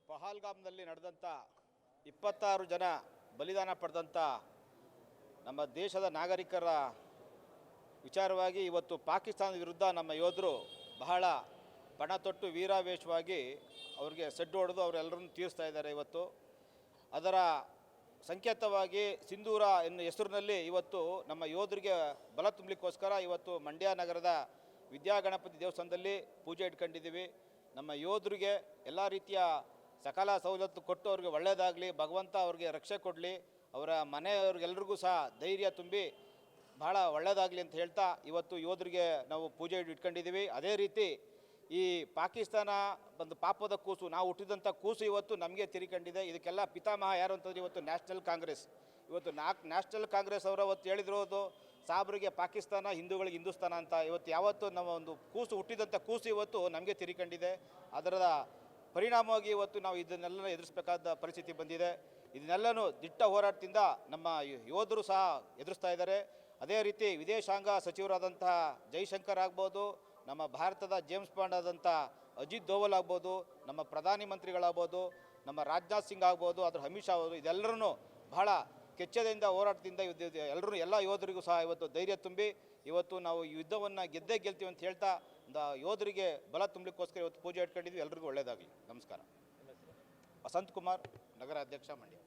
ಪಹಲ್ಗಾಮ್ನಲ್ಲಿ ನಡೆದಂಥ 26 ಜನ ಬಲಿದಾನ ಪಡೆದಂಥ ನಮ್ಮ ದೇಶದ ನಾಗರಿಕರ ವಿಚಾರವಾಗಿ ಇವತ್ತು ಪಾಕಿಸ್ತಾನದ ವಿರುದ್ಧ ನಮ್ಮ ಯೋಧರು ಬಹಳ ಪಣ ತೊಟ್ಟು ವೀರಾವೇಶವಾಗಿ ಅವರಿಗೆ ಸಡ್ಡು ಹೊಡೆದು ಅವರೆಲ್ಲರನ್ನು ತೀರಿಸ್ತಾ ಇದ್ದಾರೆ. ಇವತ್ತು ಅದರ ಸಂಕೇತವಾಗಿ ಸಿಂಧೂರ ಎನ್ನುವ ಹೆಸರಿನಲ್ಲಿ ಇವತ್ತು ನಮ್ಮ ಯೋಧರಿಗೆ ಬಲ ತುಂಬಲಿಕ್ಕೋಸ್ಕರ ಇವತ್ತು ಮಂಡ್ಯ ನಗರದ ವಿದ್ಯಾಗಣಪತಿ ದೇವಸ್ಥಾನದಲ್ಲಿ ಪೂಜೆ ಇಟ್ಕೊಂಡಿದ್ದೀವಿ. ನಮ್ಮ ಯೋಧರಿಗೆ ಎಲ್ಲ ರೀತಿಯ ಸಕಲ ಸವಲತ್ತು ಕೊಟ್ಟು ಅವ್ರಿಗೆ ಒಳ್ಳೆಯದಾಗಲಿ, ಭಗವಂತ ಅವ್ರಿಗೆ ರಕ್ಷೆ ಕೊಡಲಿ, ಅವರ ಮನೆಯವ್ರಿಗೆಲ್ರಿಗೂ ಸಹ ಧೈರ್ಯ ತುಂಬಿ ಭಾಳ ಒಳ್ಳೆಯದಾಗಲಿ ಅಂತ ಹೇಳ್ತಾ ಇವತ್ತು ಯೋಧರಿಗೆ ನಾವು ಪೂಜೆ ಇಟ್ಕೊಂಡಿದ್ದೀವಿ. ಅದೇ ರೀತಿ ಈ ಪಾಕಿಸ್ತಾನ ಒಂದು ಪಾಪದ ಕೂಸು, ನಾವು ಹುಟ್ಟಿದಂಥ ಕೂಸು ಇವತ್ತು ನಮಗೆ ತಿರಿಕೊಂಡಿದೆ. ಇದಕ್ಕೆಲ್ಲ ಪಿತಾಮಹ ಯಾರು ಅಂತಂದರೆ ಇವತ್ತು ನ್ಯಾಷನಲ್ ಕಾಂಗ್ರೆಸ್. ಇವತ್ತು ನ್ಯಾಷನಲ್ ಕಾಂಗ್ರೆಸ್ ಅವರು ಅವತ್ತು ಹೇಳಿದಿರೋದು ಸಾಬ್ರಿಗೆ ಪಾಕಿಸ್ತಾನ, ಹಿಂದೂಗಳಿಗೆ ಹಿಂದೂಸ್ತಾನ ಅಂತ. ಇವತ್ತು ಯಾವತ್ತು ನಮ್ಮ ಒಂದು ಕೂಸು ಹುಟ್ಟಿದಂಥ ಕೂಸು ಇವತ್ತು ನಮಗೆ ತಿರಿಕೊಂಡಿದೆ. ಅದರ ಪರಿಣಾಮವಾಗಿ ಇವತ್ತು ನಾವು ಇದನ್ನೆಲ್ಲ ಎದುರಿಸಬೇಕಾದ ಪರಿಸ್ಥಿತಿ ಬಂದಿದೆ. ಇದನ್ನೆಲ್ಲನೂ ದಿಟ್ಟ ಹೋರಾಟದಿಂದ ನಮ್ಮ ಯೋಧರು ಸಹ ಎದುರಿಸ್ತಾ ಇದ್ದಾರೆ. ಅದೇ ರೀತಿ ವಿದೇಶಾಂಗ ಸಚಿವರಾದಂತಹ ಜೈಶಂಕರ್ ಆಗ್ಬೋದು, ನಮ್ಮ ಭಾರತದ ಜೇಮ್ಸ್ ಬಾಂಡ್ ಆದಂಥ ಅಜಿತ್ ದೋವಲ್ ಆಗ್ಬೋದು, ನಮ್ಮ ಪ್ರಧಾನಿ ಮಂತ್ರಿಗಳಾಗ್ಬೋದು, ನಮ್ಮ ರಾಜನಾಥ್ ಸಿಂಗ್ ಆಗ್ಬೋದು, ಅದ್ರ ಅಮಿತ್ ಶಾ ಅವರು, ಇದೆಲ್ಲರೂ ಬಹಳ ಕೆಚ್ಚೆದೆಯಿಂದ ಹೋರಾಟದಿಂದ ಎಲ್ಲರೂ ಎಲ್ಲ ಯೋಧರಿಗೂ ಸಹ ಇವತ್ತು ಧೈರ್ಯ ತುಂಬಿ ಇವತ್ತು ನಾವು ಯುದ್ಧವನ್ನು ಗೆದ್ದೇ ಗೆಲ್ತೀವಿ ಅಂತ ಹೇಳ್ತಾ ಯೋಧರಿಗೆ ಬಲ ತುಂಬಲಿಕ್ಕೋಸ್ಕರ ಇವತ್ತು ಪೂಜೆ ಇಟ್ಕೊಂಡಿದ್ವಿ. ಎಲ್ರಿಗೂ ಒಳ್ಳೆಯದಾಗಲಿ. ನಮಸ್ಕಾರ. ವಸಂತ್ ಕುಮಾರ್, ನಗರ ಅಧ್ಯಕ್ಷ, ಮಂಡ್ಯ.